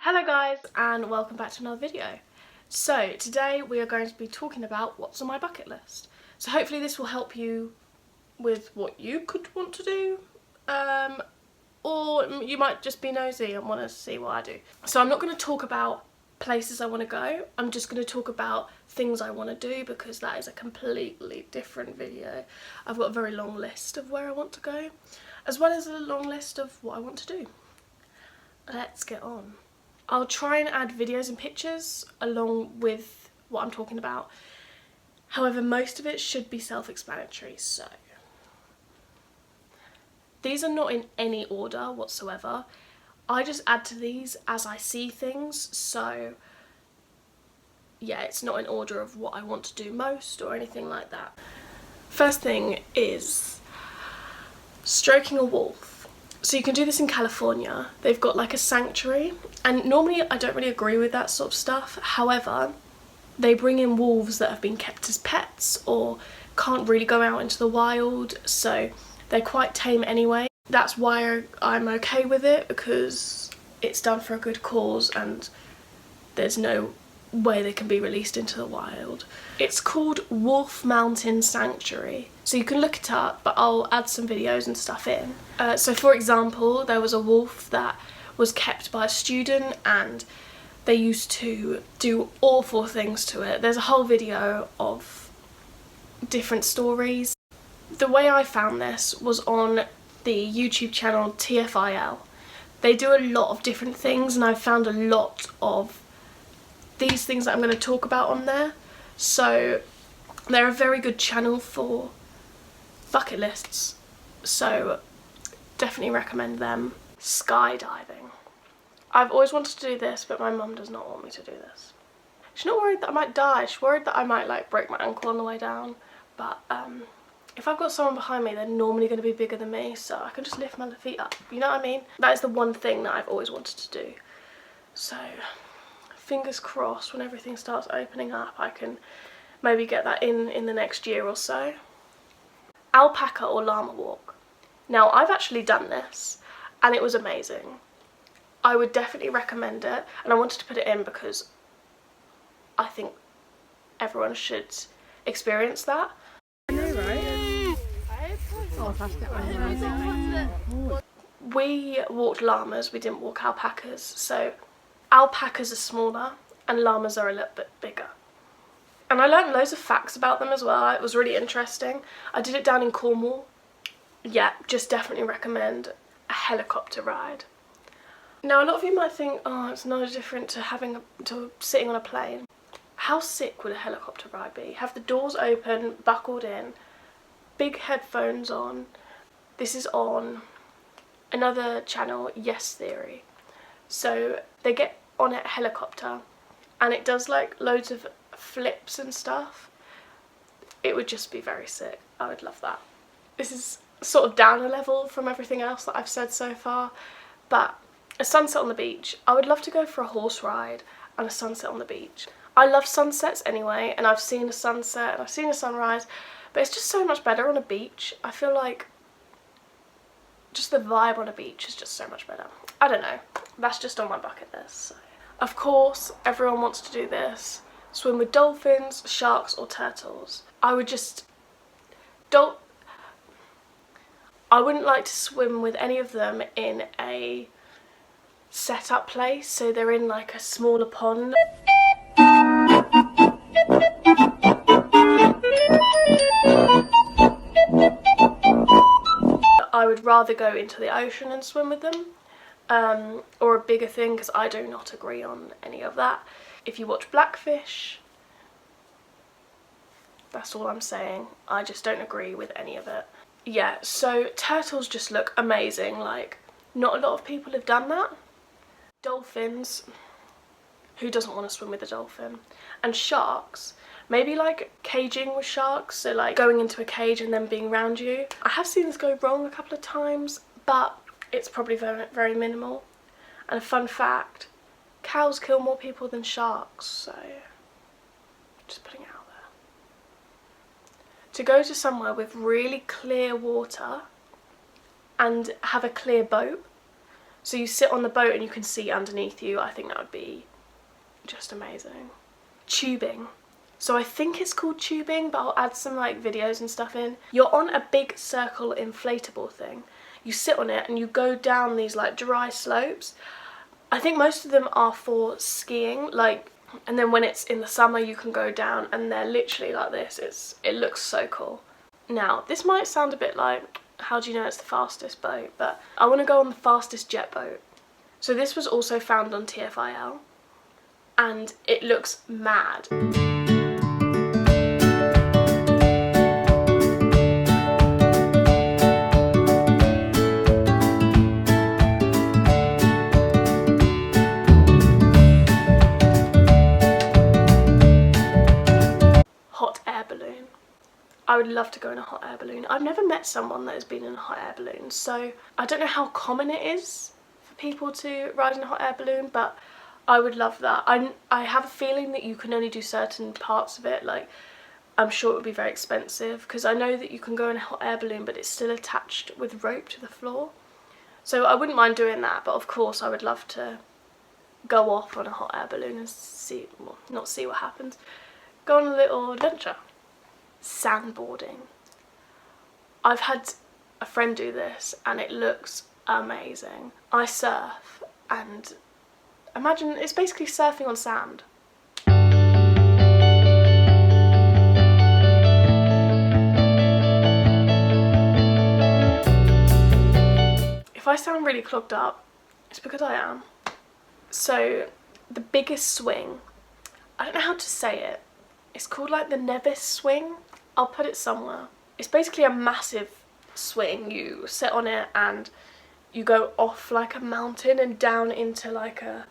Hello guys and welcome back to another video. So today we are going to be talking about what's on my bucket list. So hopefully this will help you with what you could want to do, or you might just be nosy and want to see what I do. So I'm not going to talk about places I want to go, I'm just going to talk about things I want to do because that is a completely different video. I've got a very long list of where I want to go, as well as a long list of what I want to do. Let's get on. I'll try and add videos and pictures along with what I'm talking about. However, most of it should be self-explanatory, so. These are not in any order whatsoever. I just add to these as I see things, so yeah, it's not in order of what I want to do most or anything like that. First thing is stroking a wolf. So you can do this in California. They've got like a sanctuary, and normally I don't really agree with that sort of stuff. However, they bring in wolves that have been kept as pets or can't really go out into the wild, so they're quite tame anyway. That's why I'm okay with it, because it's done for a good cause and there's no way they can be released into the wild. It's called Wolf Mountain Sanctuary, so you can look it up, but I'll add some videos and stuff in. So for example, there was a wolf that was kept by a student and they used to do awful things to it. There's a whole video of different stories. The way I found this was on the YouTube channel TFIL. They do a lot of different things and I've found a lot of these things that I'm going to talk about on there, so they're a very good channel for bucket lists, so definitely recommend them. Skydiving. I've always wanted to do this, but my mum does not want me to do this. She's not worried that I might die, she's worried that I might like break my ankle on the way down, but if I've got someone behind me, they're normally going to be bigger than me, so I can just lift my feet up, you know what I mean? That is the one thing that I've always wanted to do, so fingers crossed when everything starts opening up I can maybe get that in the next year or so. Alpaca or llama walk. Now I've actually done this and it was amazing. I would definitely recommend it, and I wanted to put it in because I think everyone should experience that. I know, right? We walked llamas, we didn't walk alpacas, so alpacas are smaller and llamas are a little bit bigger. And I learned loads of facts about them as well. It was really interesting. I did it down in Cornwall. Yeah, just definitely recommend a helicopter ride. Now a lot of you might think, oh, it's no different to sitting on a plane. How sick would a helicopter ride be? Have the doors open, buckled in, big headphones on. This is on another channel, Yes Theory. So they get on a helicopter and it does like loads of flips and stuff. It would just be very sick. I would love that. This is sort of down a level from everything else that I've said so far, but a sunset on the beach. I would love to go for a horse ride and a sunset on the beach. I love sunsets anyway, and I've seen a sunset and I've seen a sunrise, but it's just so much better on a beach. I feel like just the vibe on a beach is just so much better. I don't know, that's just on my bucket list. So. Of course, everyone wants to do this. Swim with dolphins, sharks or turtles. I wouldn't like to swim with any of them in a set up place, so they're in like a smaller pond. I would rather go into the ocean and swim with them, or a bigger thing, because I do not agree on any of that. If you watch Blackfish, that's all I'm saying. I just don't agree with any of it. Yeah, so turtles just look amazing, like not a lot of people have done that. Dolphins, who doesn't want to swim with a dolphin? And sharks, maybe like caging with sharks, so like going into a cage and then being around you. I have seen this go wrong a couple of times, but it's probably very, very minimal. And a fun fact, cows kill more people than sharks, so just putting it out there. To go to somewhere with really clear water and have a clear boat, So you sit on the boat and you can see underneath you. I think that would be just amazing. Tubing. So I think it's called tubing, but I'll add some like videos and stuff in. You're on a big circle inflatable thing. You sit on it and you go down these like dry slopes. I think most of them are for skiing, like, and then when it's in the summer you can go down and they're literally like this. It looks so cool. Now, this might sound a bit like, how do you know it's the fastest boat? But I want to go on the fastest jet boat. So this was also found on TFIL and it looks mad. Hot air balloon. I would love to go in a hot air balloon. I've never met someone that has been in a hot air balloon, so I don't know how common it is for people to ride in a hot air balloon, but I would love that. I have a feeling that you can only do certain parts of it, like I'm sure it would be very expensive, because I know that you can go in a hot air balloon but it's still attached with rope to the floor. So I wouldn't mind doing that, but of course I would love to go off on a hot air balloon and see, well, not see what happens, go on a little adventure. Sandboarding. I've had a friend do this and it looks amazing. I surf and imagine it's basically surfing on sand. If I sound really clogged up, it's because I am. So the biggest swing, I don't know how to say it. It's called like the Nevis swing. I'll put it somewhere. It's basically a massive swing. You sit on it and you go off like a mountain and down into like a...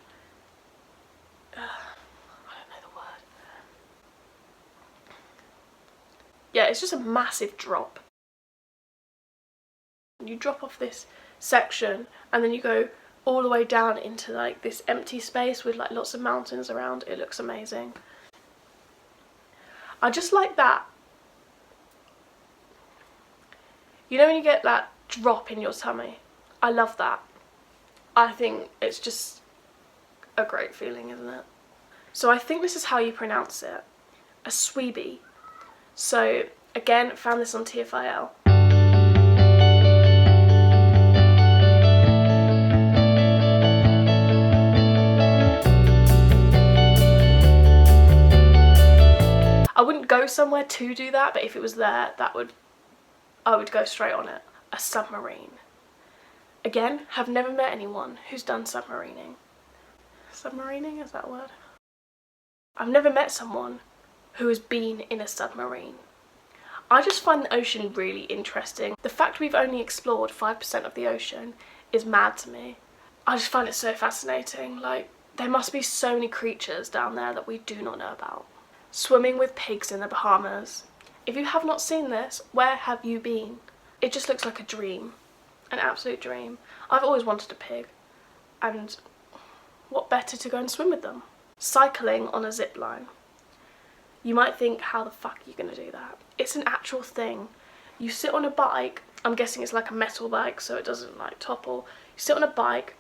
I don't know the word. Yeah, it's just a massive drop. You drop off this section and then you go all the way down into like this empty space with like lots of mountains around. It looks amazing. I just like that. You know when you get that drop in your tummy? I love that. I think it's just a great feeling, isn't it? So I think this is how you pronounce it. A sweebie. So again, found this on TFIL. I wouldn't go somewhere to do that, but if it was there, I would go straight on it. A submarine. Again, have never met anyone who's done submarining. Submarining, is that a word? I've never met someone who has been in a submarine. I just find the ocean really interesting. The fact we've only explored 5% of the ocean is mad to me. I just find it so fascinating. Like, there must be so many creatures down there that we do not know about. Swimming with pigs in the Bahamas. If you have not seen this, where have you been? It just looks like a dream. An absolute dream. I've always wanted a pig. And what better to go and swim with them? Cycling on a zip line. You might think, how the fuck are you going to do that? It's an actual thing. You sit on a bike, I'm guessing it's like a metal bike so it doesn't like topple. You sit on a bike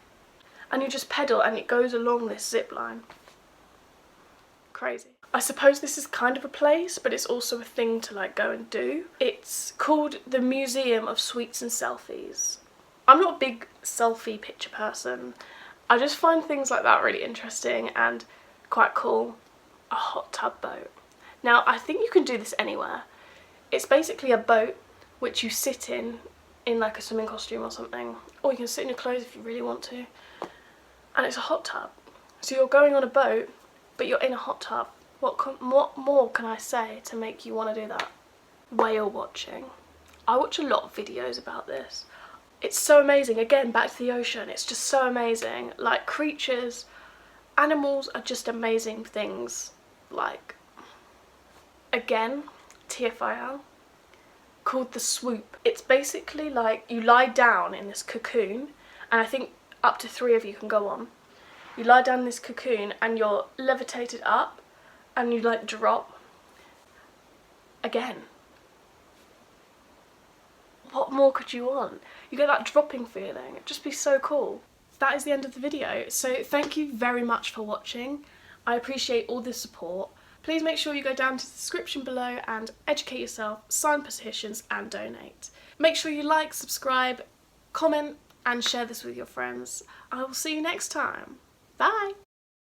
and you just pedal and it goes along this zip line. Crazy. I suppose this is kind of a place, but it's also a thing to like go and do. It's called the Museum of Sweets and Selfies. I'm not a big selfie picture person. I just find things like that really interesting and quite cool. A hot tub boat. Now, I think you can do this anywhere. It's basically a boat which you sit in like a swimming costume or something. Or you can sit in your clothes if you really want to. And it's a hot tub. So you're going on a boat, but you're in a hot tub. What more can I say to make you want to do that? Whale watching. I watch a lot of videos about this. It's so amazing. Again, back to the ocean. It's just so amazing. Like, creatures, animals are just amazing things. Like, again, TFIL, called the swoop. It's basically like you lie down in this cocoon, and I think up to 3 of you can go on. You lie down in this cocoon and you're levitated up and you like drop. Again, what more could you want? You get that dropping feeling. It'd just be so cool. that is the end of the video. So thank you very much for watching. I appreciate all the support. Please make sure you go down to the description below and educate yourself, sign petitions and donate. Make sure you like, subscribe, comment and share this with your friends. I will see you next time. Bye!